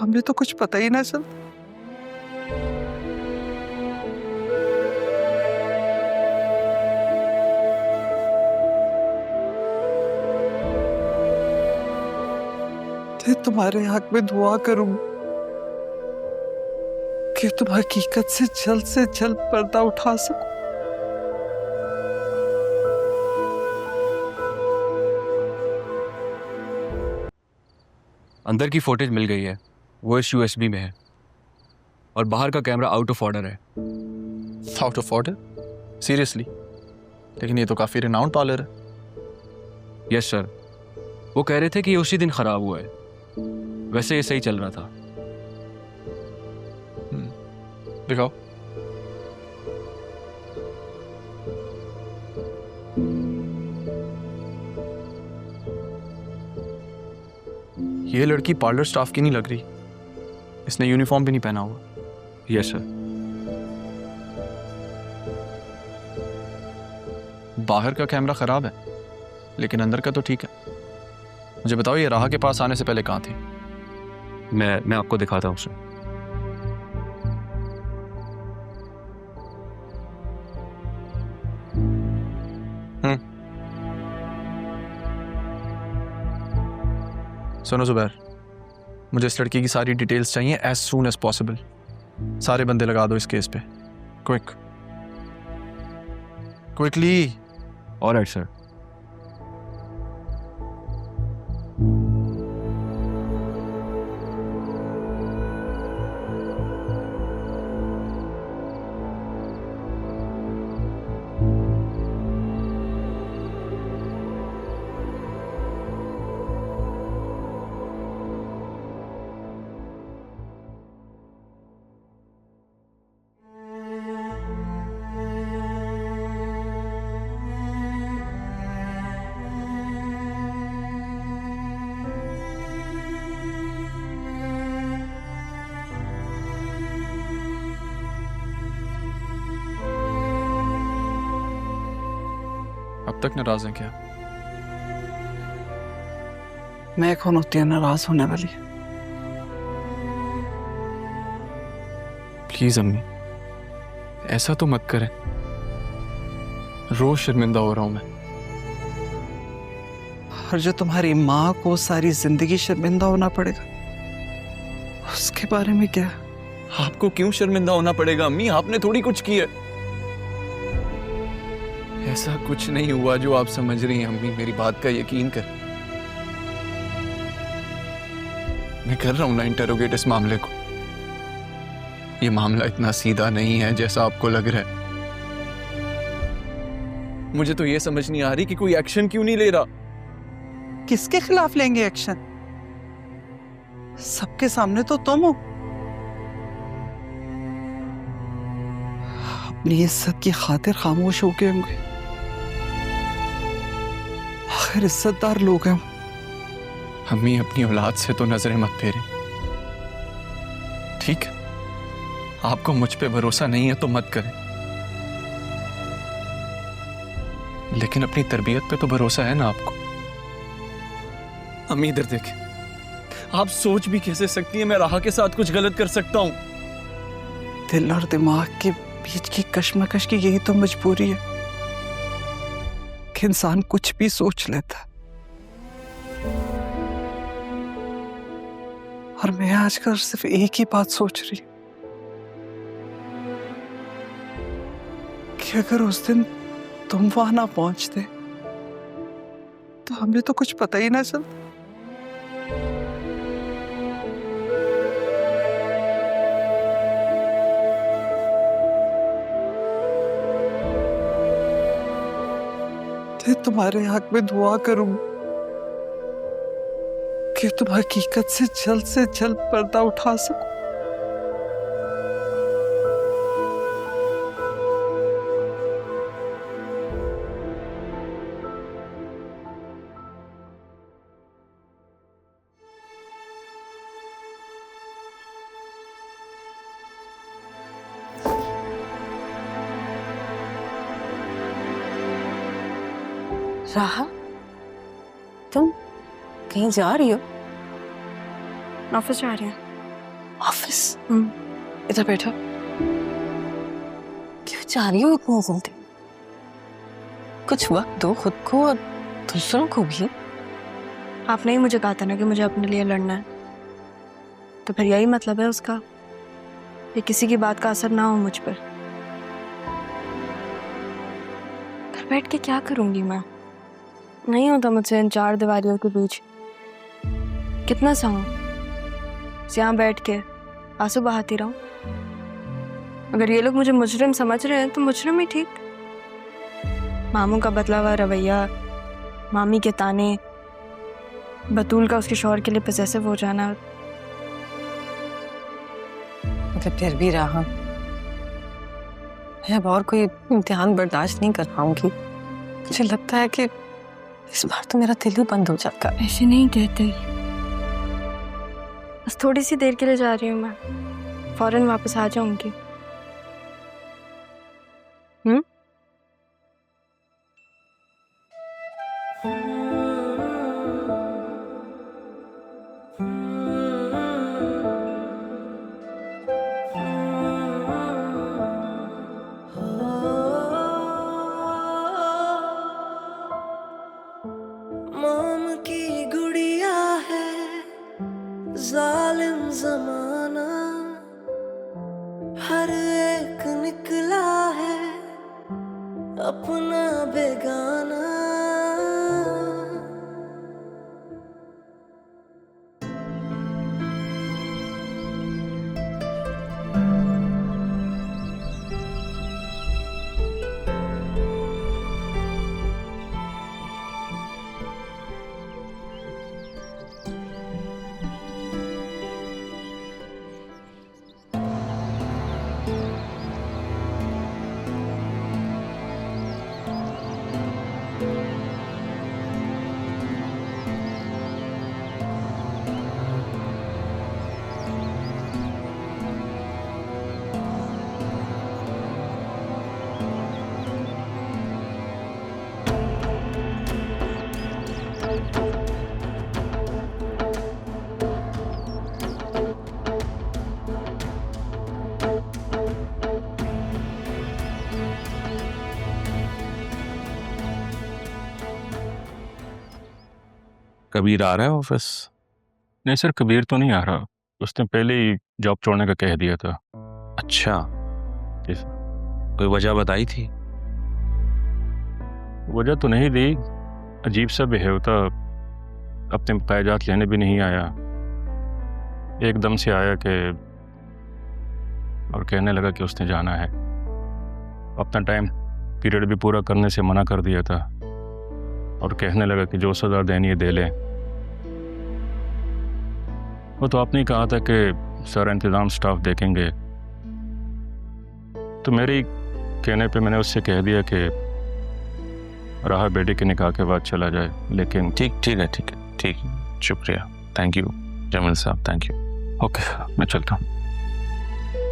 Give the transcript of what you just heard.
हमें तो कुछ पता ही ना चल। तुम्हारे हक में दुआ करूं कि तुम हकीकत से जल्द पर्दा उठा सको। अंदर की फुटेज मिल गई है, वो इस यूएसबी में है और बाहर का कैमरा आउट ऑफ ऑर्डर है। Out of order? सीरियसली? लेकिन ये तो काफी रिनाउंड पार्लर है। यस सर, वो कह रहे थे कि ये उसी दिन खराब हुआ है, वैसे ये सही चल रहा था। दिखाओ। ये लड़की पार्लर स्टाफ की नहीं लग रही। इसने यूनिफॉर्म भी नहीं पहना हुआ। Yes sir. बाहर का कैमरा खराब है, लेकिन अंदर का तो ठीक है। मुझे बताओ, ये राहा के पास आने से पहले कहाँ थी? मैं आपको दिखाता हूँ सर। सुनो जुबैर, मुझे इस लड़की की सारी डिटेल्स चाहिए एज सून एज पॉसिबल। सारे बंदे लगा दो इस केस पे, क्विकली। Alright sir. अब तक नाराज हैं क्या? मैं कौन होती है नाराज होने वाली? प्लीज अम्मी, ऐसा तो मत करें। रोज शर्मिंदा हो रहा हूं मैं। और जो तुम्हारी माँ को सारी जिंदगी शर्मिंदा होना पड़ेगा, उसके बारे में क्या? आपको क्यों शर्मिंदा होना पड़ेगा अम्मी? आपने थोड़ी कुछ किया। ऐसा कुछ नहीं हुआ जो आप समझ रही हैं अम्मी, मेरी बात का यकीन कर। मैं कर रहा हूं ना इंटरोगेट इस मामले को। ये मामला इतना सीधा नहीं है जैसा आपको लग रहा है। मुझे तो ये समझ नहीं आ रही कि कोई एक्शन क्यों नहीं ले रहा। किसके खिलाफ लेंगे एक्शन? सबके सामने तो तुम हो। अपनी इज्जत की खातिर खामोश हो गए होंगे। आखिर इज्जतदार लोग हैं। अम्मी, अपनी औलाद से तो नजरें मत फेरें, ठीक है? आपको मुझ पे भरोसा नहीं है तो मत करें, लेकिन अपनी तरबियत पे तो भरोसा है ना आपको। अम्मी इधर देखें, आप सोच भी कैसे सकती हैं मैं राहा के साथ कुछ गलत कर सकता हूं? दिल और दिमाग के बीच की कश्मकश की यही तो मजबूरी है कि इंसान कुछ भी सोच लेता। और मैं आजकल सिर्फ एक ही बात सोच रही हूं कि अगर उस दिन तुम वहां ना पहुंचते तो हमें तो कुछ पता ही ना चलता। तुम्हारे हक में दुआ करूं कि तुम हकीकत से जल्द पर्दा उठा सको। राहा, तुम कहीं जा रही हो? ऑफिस जा रही हैं। ऑफिस? इधर बैठो। क्यों जा रही हो इतनी जल्दी? कुछ वक्त दो खुद को और दूसरों को भी। आपने ही मुझे कहा था ना कि मुझे अपने लिए लड़ना है, तो फिर यही मतलब है उसका कि किसी की बात का असर ना हो मुझ पर। घर बैठ के क्या करूंगी मैं? नहीं होता मुझसे इन चार दीवारियों के बीच। कितना सहूं? यहाँ बैठ के आंसू बहाती रहूं? अगर ये लोग मुझे मुजरिम समझ रहे हैं तो मुजरिम ही ठीक। मामू का बदला हुआ रवैया, मामी के ताने, बतूल का उसके शौहर के लिए पजेसिव हो जाना। मतलब फिर भी राहा, मैं अब और कोई इम्तिहान बर्दाश्त नहीं कर पाऊंगी। मुझे लगता है कि इस बार तो मेरा दिल ही बंद हो जाएगा। ऐसे नहीं कहते, बस थोड़ी सी देर के लिए जा रही हूँ मैं, फौरन वापस आ जाऊंगी। मोम की गुड़िया है जालिम जमाना, हर एक निकला है अपना बेगाना। कबीर आ रहा है ऑफिस? नहीं सर, कबीर तो नहीं आ रहा। उसने पहले ही जॉब छोड़ने का कह दिया था। अच्छा, Yes. कोई वजह बताई थी? वजह तो नहीं दी, अजीब सा बिहेव था। अपने मुआवजात लेने भी नहीं आया, एकदम से आया कि और कहने लगा कि उसने जाना है। अपना टाइम पीरियड भी पूरा करने से मना कर दिया था और कहने लगा कि जो सज़ा देनी है दे ले। वो तो आपने ही कहा था कि सारा इंतज़ाम स्टाफ देखेंगे, तो मेरे कहने पे मैंने उससे कह दिया कि राहा बेटे के निकाह के बाद चला जाए। लेकिन ठीक है, शुक्रिया, थैंक यू जमील साहब, थैंक यू। ओके, मैं चलता हूँ।